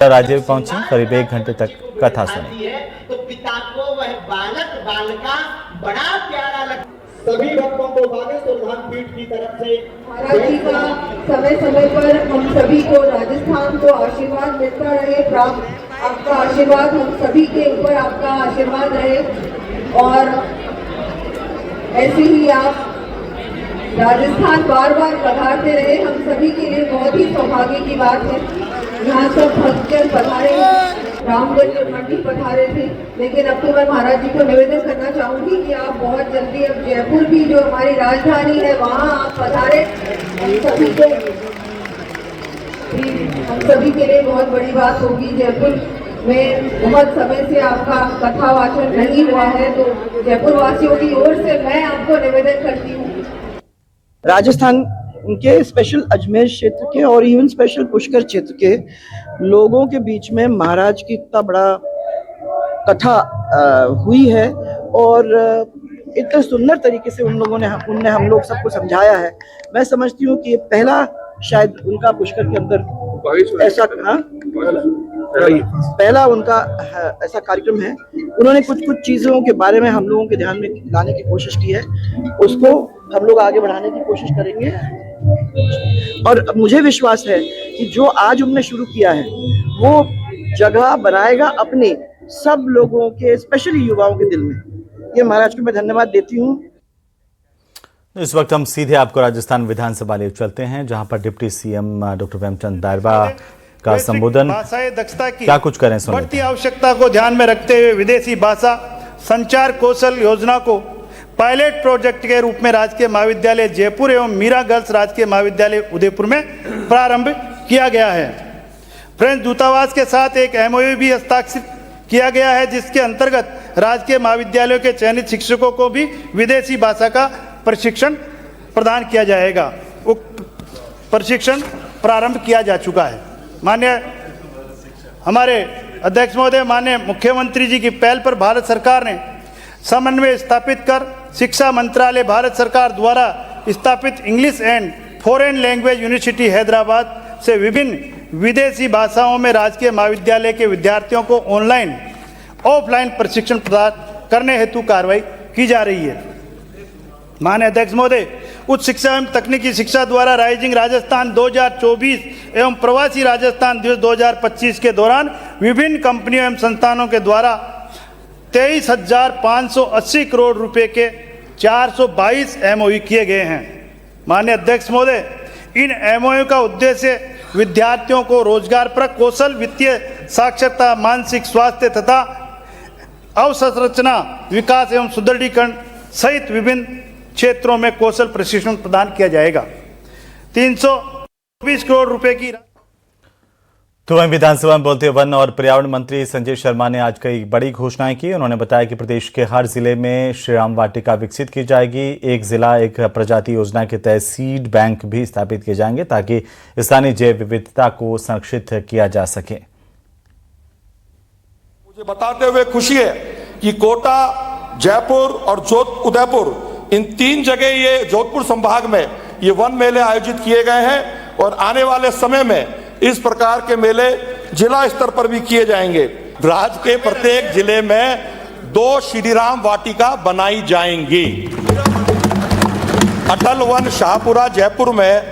राजीव पहुंची, करीब 1 घंटे तक कथा सुनी। तो पिता को वह बालक बालिका बड़ा प्यारा लगता। सभी भक्तों को बागेश्वर पीठ की तरफ से महाराज जी का समय समय पर हम सभी को राजस्थान को आशीर्वाद मिलता रहे प्राप्त। आपका आशीर्वाद हम सभी के ऊपर, आपका आशीर्वाद रहे और ऐसे ही आप राजस्थान बार बार पधारते रहे। हम सभी के लिए बहुत ही सौभाग्य की बात है। यहाँ सब भक्तजन पधारे, रामगंज मंडी पधारे थे, लेकिन अब तो मैं महाराज जी को निवेदन करना चाहूंगी कि आप बहुत जल्दी अब जयपुर भी जो हमारी राजधानी है वहाँ आप पधारे। हम सभी के लिए बहुत बड़ी बात होगी। जयपुर में बहुत समय से आपका कथा वाचन नहीं हुआ है, तो जयपुर वासियों की ओर से मैं आपको निवेदन करती हूँ। राजस्थान के स्पेशल अजमेर क्षेत्र के और इवन स्पेशल पुष्कर क्षेत्र के लोगों के बीच में महाराज की इतना बड़ा कथा हुई है और इतने सुंदर तरीके से उनने हम लोग सबको समझाया है। मैं समझती हूँ कि पहला शायद उनका पुष्कर के अंदर ऐसा पहला उनका ऐसा कार्यक्रम है। उन्होंने कुछ चीज़ों के बारे में हम लोगों के ध्यान में लाने की कोशिश की है, उसको हम लोग आगे बढ़ाने की कोशिश करेंगे और मुझे विश्वास है कि जो आज उन्होंने शुरू किया है वो जगह बनाएगा अपने सब लोगों के, स्पेशली युवाओं के दिल में। ये महाराज को मैं धन्यवाद देती हूँ। इस वक्त हम सीधे आपको राजस्थान विधानसभा ले चलते हैं, जहां पर डिप्टी सीएम डॉक्टर प्रेमचंद दायरबा का संबोधन, दक्षता की क्या कुछ करें सुनिए। बढ़ती आवश्यकता को ध्यान में रखते हुए विदेशी भाषा संचार कौशल योजना को पायलट प्रोजेक्ट के रूप में राजकीय महाविद्यालय जयपुर एवं मीरा गर्ल्स राजकीय महाविद्यालय उदयपुर में प्रारंभ किया गया है। फ्रेंच दूतावास के साथ एक एमओयू भी हस्ताक्षरित किया गया है, जिसके अंतर्गत राजकीय महाविद्यालयों के चयनित शिक्षकों को भी विदेशी भाषा का प्रशिक्षण प्रदान किया जाएगा। उक्त प्रशिक्षण प्रारंभ किया जा चुका है। माननीय हमारे अध्यक्ष महोदय, माननीय मुख्यमंत्री जी की पहल पर भारत सरकार ने समन्वय स्थापित कर शिक्षा मंत्रालय भारत सरकार द्वारा स्थापित English and foreign language university Hyderabad से विभिन्न विदेशी भाषाओं में राजकीय महाविद्यालय के विद्यार्थियों को ऑनलाइन ऑफलाइन प्रशिक्षण प्रदान करने हेतु कार्रवाई की जा रही है। माननीय अध्यक्ष महोदय, उच्च शिक्षा एवं तकनीकी शिक्षा द्वारा राइजिंग राजस्थान 2024 एवं प्रवासी राजस्थान दिवस 2025 के दौरान विभिन्न कंपनियों एवं संस्थानों के द्वारा 23,580 करोड़ रुपए के 422 एमओयू किए गए हैं। माननीय अध्यक्ष महोदय, इन एमओयू का उद्देश्य विद्यार्थियों को रोजगारपरक कौशल, वित्तीय साक्षरता, मानसिक स्वास्थ्य तथा अवसंरचना विकास एवं सुदृढ़ीकरण सहित विभिन्न क्षेत्रों में कौशल प्रशिक्षण प्रदान किया जाएगा। 320 करोड़ रुपए की। तो वहीं विधानसभा में बोलते हुए वन और पर्यावरण मंत्री संजय शर्मा ने आज कई बड़ी घोषणाएं की। उन्होंने बताया कि प्रदेश के हर जिले में श्री राम वाटिका विकसित की जाएगी। एक जिला एक प्रजाति योजना के तहत सीड बैंक भी स्थापित किए जाएंगे ताकि स्थानीय जैव विविधता को संरक्षित किया जा सके। मुझे बताते हुए खुशी है कि कोटा, जयपुर और उदयपुर, इन 3 जगह ये जोधपुर संभाग में ये वन मेले आयोजित किए गए हैं और आने वाले समय में इस प्रकार के मेले जिला स्तर पर भी किए जाएंगे। राज्य के प्रत्येक जिले में 2 श्री राम वाटिका बनाई जाएंगी। अटल वन शाहपुरा जयपुर में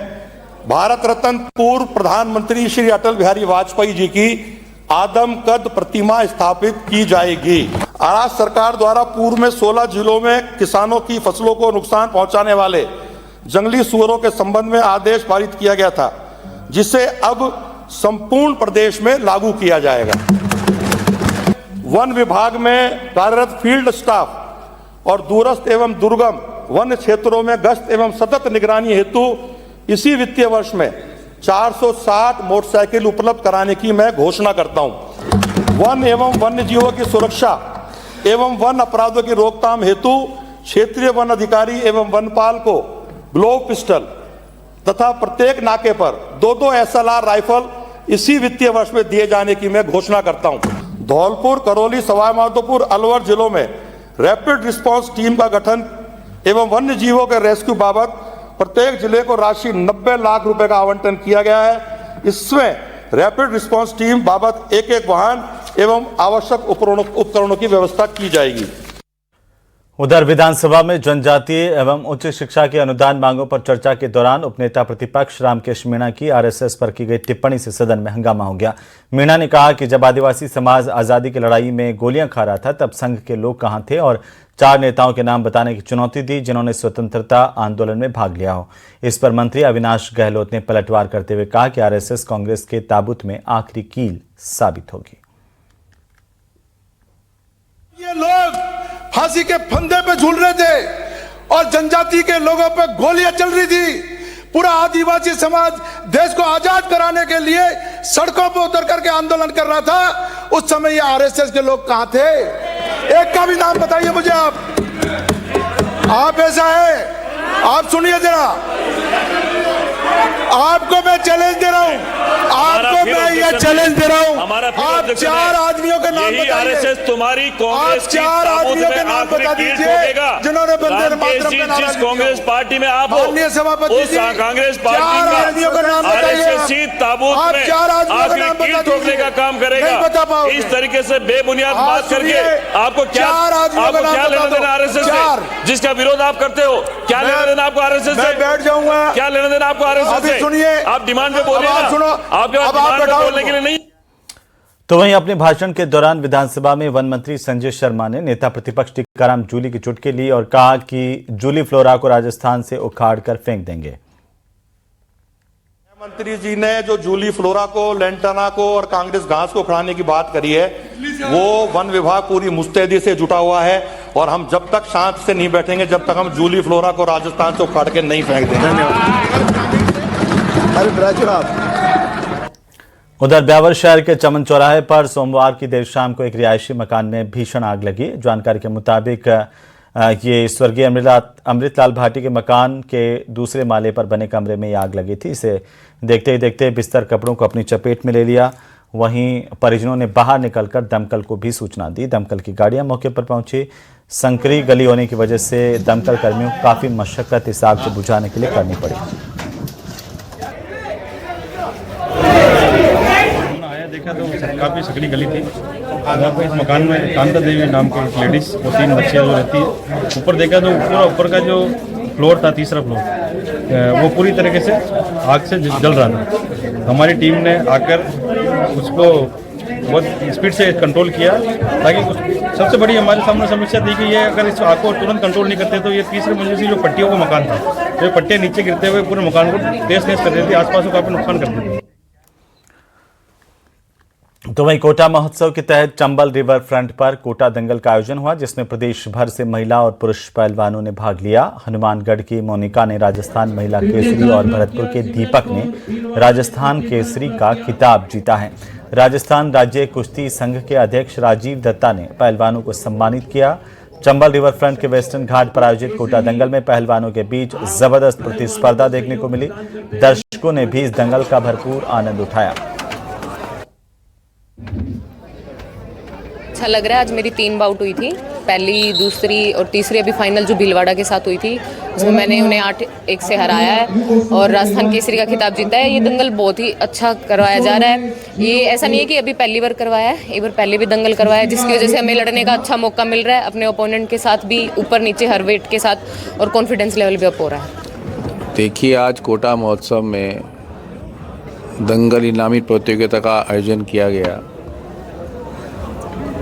भारत रत्न पूर्व प्रधानमंत्री श्री अटल बिहारी वाजपेयी जी की आदमकद प्रतिमा स्थापित की जाएगी। राज्य सरकार द्वारा पूर्व में 16 जिलों में किसानों की फसलों को नुकसान पहुंचाने वाले जंगली सुअरों के संबंध में आदेश पारित किया गया था, जिसे अब संपूर्ण प्रदेश में लागू किया जाएगा। वन विभाग में कार्यरत फील्ड स्टाफ और दूरस्थ एवं दुर्गम वन क्षेत्रों में गश्त एवं सतत निगरानी हेतु इसी वित्तीय वर्ष में 460 मोटरसाइकिल उपलब्ध कराने की मैं घोषणा करता हूं। वन एवं वन्य जीवों की सुरक्षा एवं वन अपराधों की रोकथाम हेतु क्षेत्रीय वन अधिकारी एवं वनपाल को ग्लोव पिस्टल तथा प्रत्येक नाके पर 2-2 SLR राइफल इसी वित्तीय वर्ष में दिए जाने की मैं घोषणा करता हूं। धौलपुर, करौली, सवाई माधोपुर, अलवर जिलों में रैपिड रिस्पांस टीम का गठन एवं वन्य जीवों के रेस्क्यू बाबत प्रत्येक जिले को राशि 90 लाख रुपए का आवंटन किया गया है। इसमें रैपिड रिस्पांस टीम बाबत एक वाहन एवं आवश्यक उपकरणों की व्यवस्था की जाएगी। उधर विधानसभा में जनजातीय एवं उच्च शिक्षा की अनुदान मांगों पर चर्चा के दौरान उपनेता प्रतिपक्ष रामकेश मीणा की आरएसएस पर की गई टिप्पणी से सदन में हंगामा हो गया। मीणा ने कहा कि जब आदिवासी समाज आजादी की लड़ाई में गोलियां खा रहा था तब संघ के लोग कहां थे, और 4 नेताओं के नाम बताने की चुनौती दी जिन्होंने स्वतंत्रता आंदोलन में भाग लिया हो। इस पर मंत्री अविनाश गहलोत ने पलटवार करते हुए कहा कि आरएसएस कांग्रेस के ताबूत में आखिरी कील साबित होगी। ये लोग फांसी के फंदे पे झूल रहे थे और जनजाति के लोगों पे गोलियां चल रही थी। पूरा आदिवासी समाज देश को आजाद कराने के लिए सड़कों पर उतर करके आंदोलन कर रहा था। उस समय ये आरएसएस के लोग कहां थे? एक का भी नाम बताइए मुझे आप ऐसा है, आप सुनिए जरा, आपको मैं चैलेंज दे रहा हूं, आपको मैं ये चैलेंज दे रहा हूं। आप 4 आदमियों के नाम बताइए, तुम्हारी कांग्रेस आप 4 आदमियों के नाम बता दीजिए जिन्होंने वंदे मातरम का नारा लिया। कांग्रेस पार्टी में आप माननीय सभापति जी, कांग्रेस 4 आदमियों का नाम बताइए। ताबूत आप में 4 आदमियों का नाम बता ठोकने का काम करेगा। नहीं बता पाओगे। इस तरीके से बेबुनियाद बात करके आपको क्या लेना देना आरएसएस से, जिसका विरोध आप करते हो? क्या लेना देना आपको आरएसएस से? बैठ जाऊंगा। क्या लेना देना आपको आरएसएस से? सुनिए, आप डिमांड पे बोल रहे हैं, सुनो, आपके पास डिमांड पे बोलने के लिए नहीं। तो वहीं अपने भाषण के दौरान विधानसभा में वन मंत्री संजय शर्मा ने नेता प्रतिपक्ष टीकाराम जूली की चुटकी ली और कहा कि जूली फ्लोरा को राजस्थान से उखाड़ कर फेंक देंगे। मंत्री जी ने जो जूली फ्लोरा को, लेंटाना को और कांग्रेस घास को उखाड़ने की बात करी है, वो वन विभाग पूरी मुस्तैदी से जुटा हुआ है और हम जब तक शांत से नहीं बैठेंगे जब तक हम जूली फ्लोरा को राजस्थान से उखाड़ के नहीं फेंक देंगे। उधर ब्यावर शहर के चमन चौराहे पर सोमवार की देर शाम को एक रिहायशी मकान में भीषण आग लगी। जानकारी के मुताबिक ये स्वर्गीय अमृतलाल भाटी के मकान के दूसरे माले पर बने कमरे में ये आग लगी थी। इसे देखते ही देखते बिस्तर कपड़ों को अपनी चपेट में ले लिया। वहीं परिजनों ने बाहर निकलकर दमकल को भी सूचना दी। दमकल की गाड़ियां मौके पर पहुंची। संकरी गली होने की वजह से दमकल कर्मियों को काफी मशक्कत इस आग को बुझाने के लिए करनी पड़ी। देखा तो काफ़ी सकड़ी गली थी। वहाँ पे इस मकान में कांता देवी नाम की एक लेडीज़ और 3 बच्चे जो रहती है। ऊपर देखा तो पूरा ऊपर का जो फ्लोर था, तीसरा फ्लोर, वो पूरी तरीके से आग से जल रहा था। हमारी टीम ने आकर उसको बहुत स्पीड से कंट्रोल किया, ताकि सबसे बड़ी हमारे सामने समस्या थी कि ये अगर इस आग को तुरंत कंट्रोल नहीं करते तो ये तीसरे मंजिल से जो पट्टियों का मकान था, जो पट्टियाँ नीचे गिरते हुए पूरे मकान को तहस नहस कर देती थी, आसपास को काफ़ी नुकसान करती थी। तो वहीं कोटा महोत्सव के तहत चंबल रिवर फ्रंट पर कोटा दंगल का आयोजन हुआ, जिसमें प्रदेश भर से महिला और पुरुष पहलवानों ने भाग लिया। हनुमानगढ़ की मोनिका ने राजस्थान महिला केसरी और भरतपुर के दीपक ने राजस्थान केसरी का खिताब जीता है। राजस्थान राज्य कुश्ती संघ के अध्यक्ष राजीव दत्ता ने पहलवानों को सम्मानित किया। चंबल रिवर फ्रंट के वेस्टर्न घाट पर आयोजित कोटा दंगल में पहलवानों के बीच जबरदस्त प्रतिस्पर्धा देखने को मिली। दर्शकों ने भी इस दंगल का भरपूर आनंद उठाया। अच्छा लग रहा है। आज मेरी 3 बाउट हुई थी, पहली, दूसरी और तीसरी अभी फाइनल जो भीलवाड़ा के साथ हुई थी, उसमें मैंने उन्हें 8-1 से हराया है और राजस्थान केसरी का खिताब जीता है। ये दंगल बहुत ही अच्छा करवाया जा रहा है। ये ऐसा नहीं है कि अभी पहली बार करवाया है, एक बार पहले भी दंगल करवाया है, जिसकी वजह से हमें लड़ने का अच्छा मौका मिल रहा है अपने ओपोनेंट के साथ भी, ऊपर नीचे हर वेट के साथ, और कॉन्फिडेंस लेवल भी अप हो रहा है। देखिए, आज कोटा महोत्सव में दंगल इनामी प्रतियोगिता का आयोजन किया गया।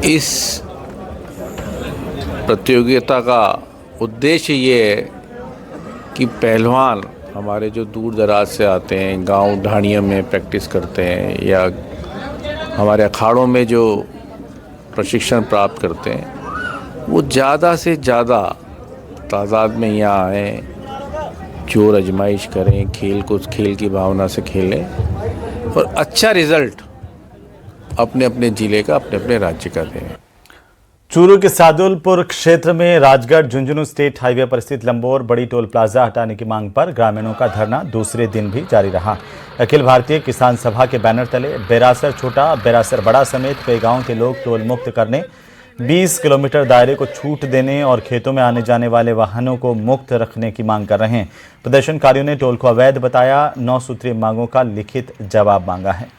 इस प्रतियोगिता का उद्देश्य ये है कि पहलवान हमारे जो दूर दराज से आते हैं, गांव ढाणियों में प्रैक्टिस करते हैं या हमारे अखाड़ों में जो प्रशिक्षण प्राप्त करते हैं, वो ज़्यादा से ज़्यादा तादाद में यहाँ आएँ, जोर आजमाइश करें, खेल को खेल की भावना से खेलें और अच्छा रिजल्ट अपने अपने जिले का, अपने अपने राज्य का दें। चूरू के सादुलपुर क्षेत्र में राजगढ़ झुंझुनू स्टेट हाईवे पर स्थित लंबोर बड़ी टोल प्लाजा हटाने की मांग पर ग्रामीणों का धरना दूसरे दिन भी जारी रहा। अखिल भारतीय किसान सभा के बैनर तले बेरासर छोटा, बेरासर बड़ा समेत कई गांव के लोग टोल मुक्त करने, 20 किलोमीटर दायरे को छूट देने और खेतों में आने जाने वाले वाहनों को मुक्त रखने की मांग कर रहे हैं। प्रदर्शनकारियों ने टोल को अवैध बताया। 9 सूत्रीय मांगों का लिखित जवाब मांगा है।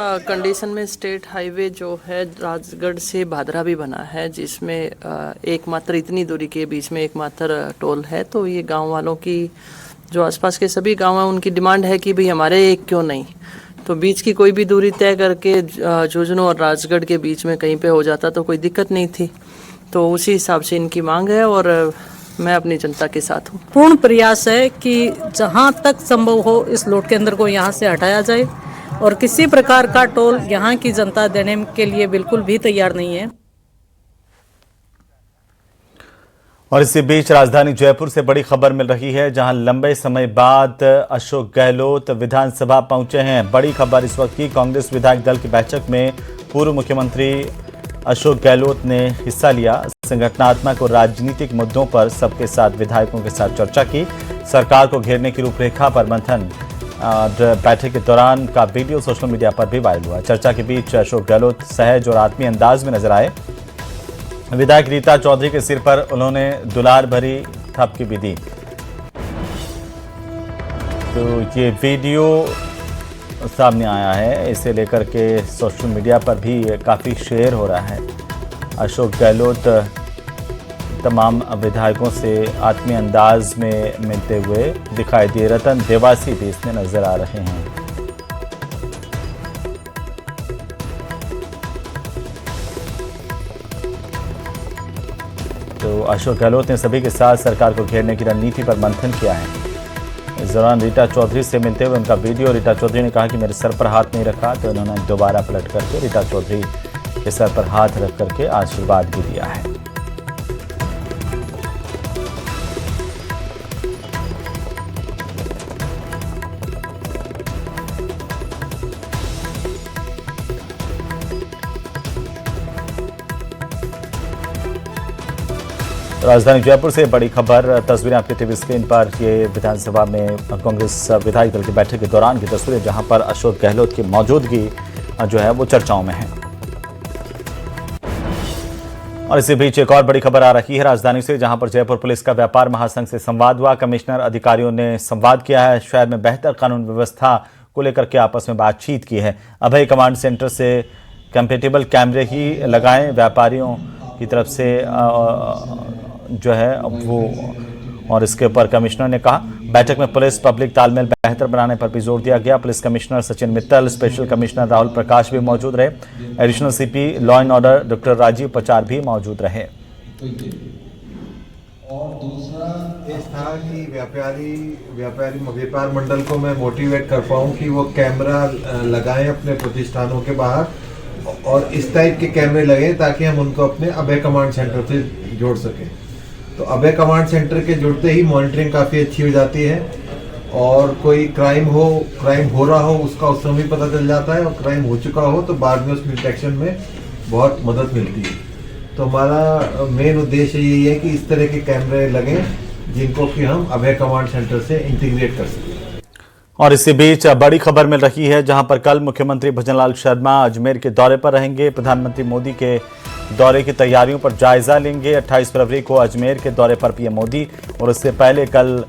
कंडीशन में स्टेट हाईवे जो है राजगढ़ से भादरा भी बना है, जिसमें एकमात्र इतनी दूरी के बीच में एकमात्र टोल है। तो ये गांव वालों की, जो आसपास के सभी गांव हैं, उनकी डिमांड है कि भाई हमारे एक क्यों नहीं। तो बीच की कोई भी दूरी तय करके झुंझुनू और राजगढ़ के बीच में कहीं पे हो जाता तो कोई दिक्कत नहीं थी। तो उसी हिसाब से इनकी मांग है और मैं अपनी जनता के साथ हूँ। पूर्ण प्रयास है कि जहाँ तक संभव हो इस लोड केंद्र को यहाँ से हटाया जाए और किसी प्रकार का टोल यहाँ की जनता देने के लिए बिल्कुल भी तैयार नहीं है। और इसी बीच राजधानी जयपुर से बड़ी खबर मिल रही है, जहां लंबे समय बाद अशोक गहलोत विधानसभा पहुंचे हैं। बड़ी खबर इस वक्त की, कांग्रेस विधायक दल की बैठक में पूर्व मुख्यमंत्री अशोक गहलोत ने हिस्सा लिया। संगठनात्मक और राजनीतिक मुद्दों पर सबके साथ विधायकों के साथ चर्चा की। सरकार को घेरने की रूपरेखा पर मंथन। बैठक के दौरान का वीडियो सोशल मीडिया पर भी वायरल हुआ। चर्चा के बीच अशोक गहलोत सहज और आत्मीय अंदाज में नजर आए। विधायक रीता चौधरी के सिर पर उन्होंने दुलार भरी थपकी भी दी। तो ये वीडियो सामने आया है, इसे लेकर के सोशल मीडिया पर भी काफ़ी शेयर हो रहा है। अशोक गहलोत तमाम विधायकों से आत्मीय अंदाज में मिलते हुए दिखाई दिए। रतन देवासी भी इसमें नजर आ रहे हैं। तो अशोक गहलोत ने सभी के साथ सरकार को घेरने की रणनीति पर मंथन किया है। इस दौरान रीता चौधरी से मिलते हुए उनका वीडियो, रीता चौधरी ने कहा कि मेरे सर पर हाथ नहीं रखा, तो उन्होंने दोबारा पलट करके रीता चौधरी के सर पर हाथ रख करके आशीर्वाद भी दिया है। राजधानी जयपुर से बड़ी खबर, तस्वीरें आपके टीवी स्क्रीन पर। ये विधानसभा में कांग्रेस विधायक दल की बैठक के दौरान की तस्वीरें, जहां पर अशोक गहलोत की मौजूदगी जो है वो चर्चाओं में है। और इसी बीच एक और बड़ी खबर आ रही है राजधानी से, जहां पर जयपुर पुलिस का व्यापार महासंघ से संवाद हुआ। कमिश्नर अधिकारियों ने संवाद किया है। शहर में बेहतर कानून व्यवस्था को लेकर के आपस में बातचीत की है। अभय कमांड सेंटर से कंपेटेबल कैमरे ही लगाएं, व्यापारियों की तरफ से जो है वो। और इसके ऊपर कमिश्नर ने कहा, बैठक में पुलिस पब्लिक तालमेल बेहतर बनाने पर भी जोर दिया गया। Police commissioner Sachin Mittal, special commissioner Rahul Prakash भी मौजूद रहे। Additional CP law and order doctor Rajeev Pachar भी मौजूद रहे। और दूसरा इस था कि व्यापार मंडल को मैं मोटिवेट कर पाऊँ कि वो कैमरा लगाएं अपने प्रतिष्ठानों के बाहर, और इस टाइप के कैमरे लगे ताकि हम उनको अपने अभय कमांड सेंटर से जोड़ सकें। तो अभय कमांड सेंटर के जुड़ते ही मॉनिटरिंग काफ़ी अच्छी हो जाती है, और कोई क्राइम हो रहा हो उसका उस समय पता चल जाता है, और क्राइम हो चुका हो तो बाद में उस डिटेक्शन में बहुत मदद मिलती है। तो हमारा मेन उद्देश्य यही है कि इस तरह के कैमरे लगें जिनको कि हम अभय कमांड सेंटर से इंटीग्रेट कर सकें। और इसी बीच बड़ी खबर मिल रही है, जहां पर कल मुख्यमंत्री भजनलाल शर्मा अजमेर के दौरे पर रहेंगे। प्रधानमंत्री मोदी के दौरे की तैयारियों पर जायजा लेंगे। 28 फरवरी को अजमेर के दौरे पर पीएम मोदी, और इससे पहले कल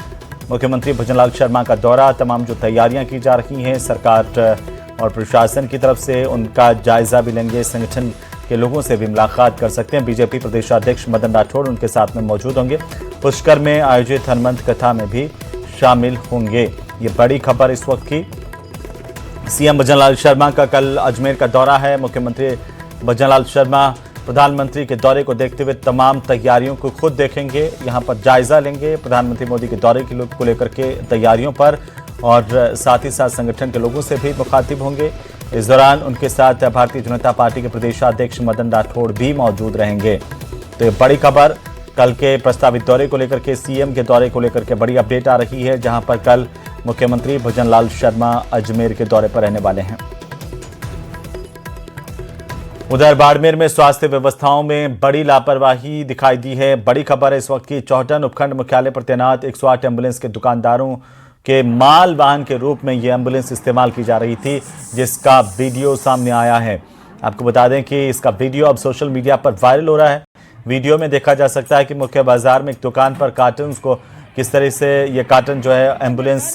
मुख्यमंत्री भजनलाल शर्मा का दौरा। तमाम जो तैयारियां की जा रही हैं सरकार और प्रशासन की तरफ से, उनका जायजा भी लेंगे। संगठन के लोगों से भी मुलाकात कर सकते हैं। बीजेपी प्रदेशाध्यक्ष मदन राठौड़ उनके साथ में मौजूद होंगे। पुष्कर में आयोजित हनुमंत कथा में भी शामिल होंगे। ये बड़ी खबर इस वक्त की। सीएम भजनलाल शर्मा का कल अजमेर का दौरा है। मुख्यमंत्री भजनलाल शर्मा प्रधानमंत्री के दौरे को देखते हुए तमाम तैयारियों को खुद देखेंगे, यहां पर जायजा लेंगे प्रधानमंत्री मोदी के दौरे को लेकर के तैयारियों पर, और साथ ही साथ संगठन के लोगों से भी मुखातिब होंगे। इस दौरान उनके साथ भारतीय जनता पार्टी के प्रदेशाध्यक्ष मदन राठौड़ भी मौजूद रहेंगे। तो ये बड़ी खबर, कल के प्रस्तावित दौरे को लेकर के, सीएम के दौरे को लेकर के बड़ी अपडेट आ रही है, जहां पर कल मुख्यमंत्री भजनलाल शर्मा अजमेर के दौरे पर रहने वाले हैं। उधर बाड़मेर में स्वास्थ्य व्यवस्थाओं में बड़ी लापरवाही दिखाई दी है। बड़ी खबर है इस वक्त की। चौहटन उपखंड मुख्यालय पर तैनात 108 एम्बुलेंस के दुकानदारों के माल वाहन के रूप में ये एम्बुलेंस इस्तेमाल की जा रही थी, जिसका वीडियो सामने आया है। आपको बता दें कि इसका वीडियो अब सोशल मीडिया पर वायरल हो रहा है। वीडियो में देखा जा सकता है कि मुख्य बाजार में एक दुकान पर कार्टन को किस तरह से ये कार्टन जो है एम्बुलेंस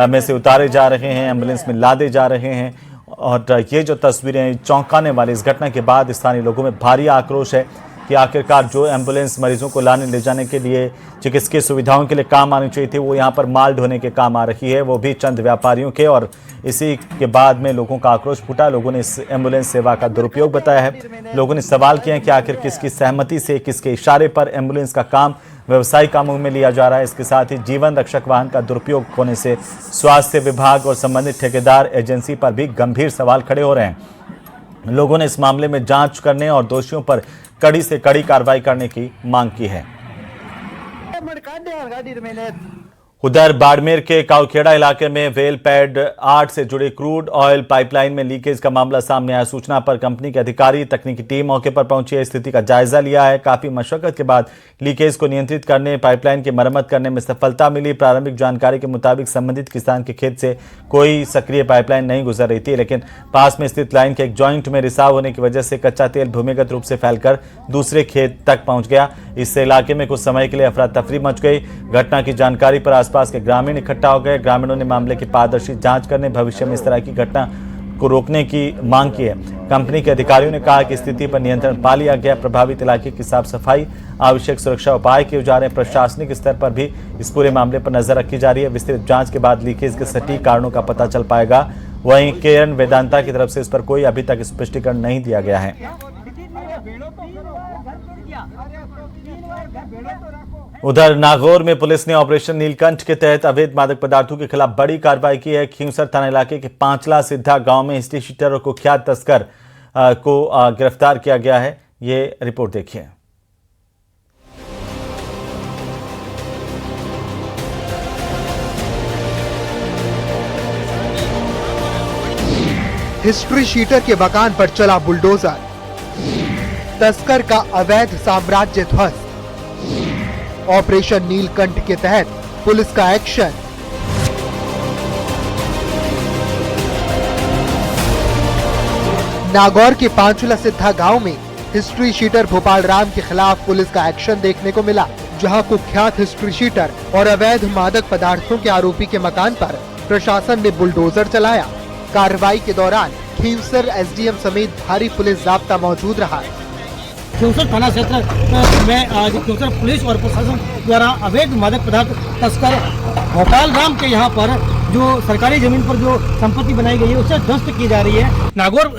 में से उतारे जा रहे हैं, एम्बुलेंस में लादे जा रहे हैं, और ये जो तस्वीरें चौंकाने वाली इस घटना के बाद स्थानीय लोगों में भारी आक्रोश है कि आखिरकार जो एम्बुलेंस मरीजों को लाने ले जाने के लिए चिकित्सकीय सुविधाओं के लिए काम आनी चाहिए थी, वो यहाँ पर माल ढोने के काम आ रही है, वो भी चंद व्यापारियों के। और इसी के बाद में लोगों का आक्रोश फूटा। लोगों ने इस एम्बुलेंस सेवा का दुरुपयोग बताया है। लोगों ने सवाल किए हैं कि आखिर किसकी सहमति से, किसके इशारे पर एम्बुलेंस का काम व्यवसायिक कामों में लिया जा रहा है। इसके साथ ही जीवन रक्षक वाहन का दुरुपयोग होने से स्वास्थ्य विभाग और संबंधित ठेकेदार एजेंसी पर भी गंभीर सवाल खड़े हो रहे हैं। लोगों ने इस मामले में जांच करने और दोषियों पर कड़ी से कड़ी कार्रवाई करने की मांग की है। उधर बाड़मेर के काउखेड़ा इलाके में वेल पैड 8 से जुड़े क्रूड ऑयल पाइपलाइन में लीकेज का मामला सामने आया। सूचना पर कंपनी के अधिकारी तकनीकी टीम मौके पर पहुंची है, स्थिति का जायजा लिया है। काफी मशक्कत के बाद लीकेज को नियंत्रित करने, पाइपलाइन की मरम्मत करने में सफलता मिली। प्रारंभिक जानकारी के मुताबिक संबंधित किसान के खेत से कोई सक्रिय पाइपलाइन नहीं गुजर रही थी, लेकिन पास में स्थित लाइन के एक जॉइंट में रिसाव होने की वजह से कच्चा तेल भूमिगत रूप से फैलकर दूसरे खेत तक पहुंच गया। इससे इलाके में कुछ समय के लिए अफरा तफरी मच गई। घटना की जानकारी पर आसपास के ग्रामीण इकट्ठा हो गए। ग्रामीणों ने मामले की पारदर्शी जांच करने, भविष्य में इस तरह की घटना को रोकने की मांग की है। कंपनी के अधिकारियों ने कहा कि स्थिति पर नियंत्रण पा लिया गया। प्रभावित इलाके की साफ सफाई, आवश्यक सुरक्षा उपाय किए जा रहे हैं। प्रशासनिक स्तर पर भी इस पूरे मामले पर नजर रखी जा रही है। विस्तृत जांच के बाद लीकेज के सटीक कारणों का पता चल पाएगा। वहीं केएन वेदांता की तरफ से इस पर कोई अभी तक स्पष्टीकरण नहीं दिया गया है। उधर नागौर में पुलिस ने ऑपरेशन नीलकंठ के तहत अवैध मादक पदार्थों के खिलाफ बड़ी कार्रवाई की है। खींवसर थाना इलाके के पांचला सिद्धा गांव में हिस्ट्री शीटर और कुख्यात तस्कर को गिरफ्तार किया गया है। ये रिपोर्ट देखिए। हिस्ट्री शीटर के मकान पर चला बुलडोजर, तस्कर का अवैध साम्राज्य ध्वस्त। ऑपरेशन नीलकंठ के तहत पुलिस का एक्शन। नागौर के पांचला सिद्धा गांव में हिस्ट्री शीटर भोपाल राम के खिलाफ पुलिस का एक्शन देखने को मिला, जहां कुख्यात हिस्ट्री शीटर और अवैध मादक पदार्थों के आरोपी के मकान पर प्रशासन ने बुलडोजर चलाया। कार्रवाई के दौरान खींवसर एसडीएम समेत भारी पुलिस जाब्ता मौजूद रहा। खींवसर थाना क्षेत्र में आज खींवसर पुलिस और प्रशासन द्वारा अवैध मादक पदार्थ तस्कर भोपाल राम के यहाँ पर जो सरकारी जमीन पर जो संपत्ति बनाई गई है उसे ध्वस्त की जा रही है। नागौर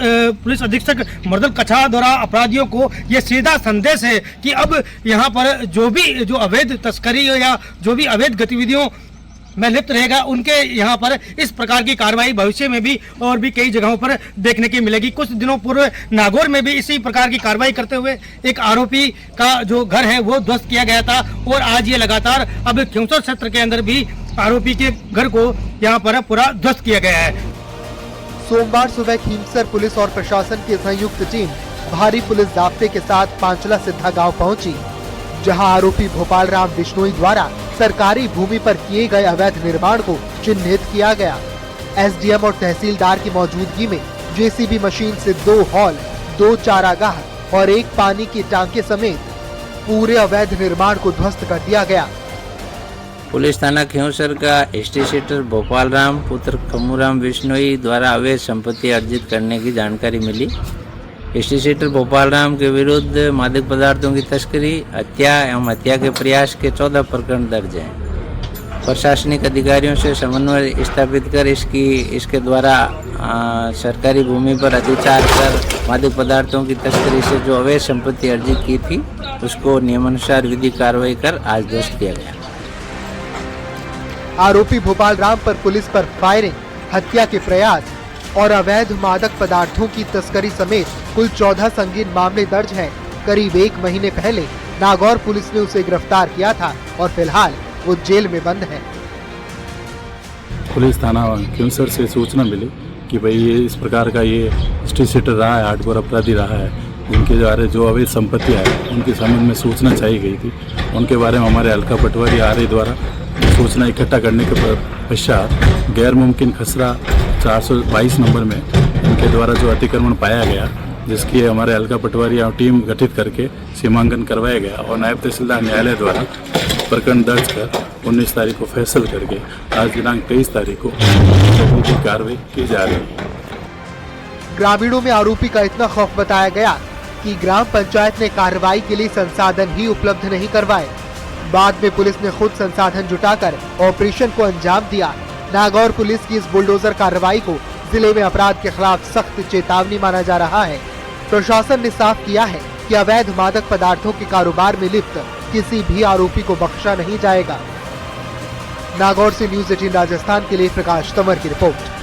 पुलिस अधीक्षक मर्दल कछा द्वारा अपराधियों को ये सीधा संदेश है कि अब यहाँ पर जो अवैध तस्करी या जो भी अवैध गतिविधियों में लिप्त रहेगा, उनके यहाँ पर इस प्रकार की कार्रवाई भविष्य में भी और भी कई जगहों पर देखने की मिलेगी। कुछ दिनों पूर्व नागौर में भी इसी प्रकार की कार्रवाई करते हुए एक आरोपी का जो घर है वो ध्वस्त किया गया था और आज ये लगातार अब खींवसर क्षेत्र के अंदर भी आरोपी के घर को यहाँ पर पूरा ध्वस्त किया गया है। सोमवार सुबह खींवसर पुलिस और प्रशासन की संयुक्त टीम भारी पुलिस जाब्ते के साथ पांचला सिद्धा गाँव पहुँची, जहाँ आरोपी भोपाल राम बिश्नोई द्वारा सरकारी भूमि पर किए गए अवैध निर्माण को चिन्हित किया गया। एसडीएम और तहसीलदार की मौजूदगी में जेसीबी मशीन से 2 हॉल, 2 चारागाह और 1 पानी की टांके समेत पूरे अवैध निर्माण को ध्वस्त कर दिया गया। पुलिस थाना खींवसर का हिस्ट्री शीटर भोपाल राम पुत्र खम्मूराम बिश्नोई द्वारा अवैध संपत्ति अर्जित करने की जानकारी मिली। हिस्ट्री शीटर भोपाल राम के विरुद्ध मादक पदार्थों की तस्करी, हत्या एवं हत्या के प्रयास के 14 प्रकरण दर्ज हैं। प्रशासनिक अधिकारियों से समन्वय स्थापित कर इसके द्वारा सरकारी भूमि पर अत्याचार कर मादक पदार्थों की तस्करी से जो अवैध संपत्ति अर्जित की थी उसको नियमानुसार विधिक कार्रवाई कर आज ध्वस्त किया गया। आरोपी भोपाल राम पर पुलिस पर फायरिंग, हत्या के प्रयास और अवैध मादक पदार्थों की तस्करी समेत कुल 14 संगीन मामले दर्ज हैं। करीब 1 महीने पहले नागौर पुलिस ने उसे गिरफ्तार किया था और फिलहाल वो जेल में बंद है। पुलिस थाना खींवसर से सूचना मिली कि भाई ये इस प्रकार का ये हिस्ट्री शीटर रहा है, हार्डकोर अपराधी रहा है, जिनके द्वारा जो अवैध संपत्ति है उनके संबंध में सूचना चाहिए गई थी। उनके बारे में हमारे हल्का पटवारी आरए द्वारा सूचना इकट्ठा करने के पश्चात गैर मुमकिन खसरा 422 नंबर में इनके द्वारा जो अतिक्रमण पाया गया, जिसकी हमारे हल्का पटवारी टीम गठित करके सीमांकन करवाया गया और नायब तहसीलदार न्यायालय द्वारा प्रकरण दर्ज कर 19 तारीख को फैसल करके आज दिनांक 23 तारीख को कार्रवाई की जा रही है। ग्रामीणों में आरोपी का इतना खौफ बताया गया कि ग्राम पंचायत ने कार्रवाई के लिए संसाधन ही उपलब्ध नहीं करवाए। बाद में पुलिस ने खुद संसाधन जुटाकर ऑपरेशन को अंजाम दिया। नागौर पुलिस की इस बुलडोजर कार्रवाई को जिले में अपराध के खिलाफ सख्त चेतावनी माना जा रहा है। प्रशासन ने साफ किया है कि अवैध मादक पदार्थों के कारोबार में लिप्त किसी भी आरोपी को बख्शा नहीं जाएगा। नागौर से न्यूज़ 18 राजस्थान के लिए प्रकाश तंवर की रिपोर्ट।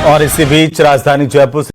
और इसी बीच राजधानी जयपुर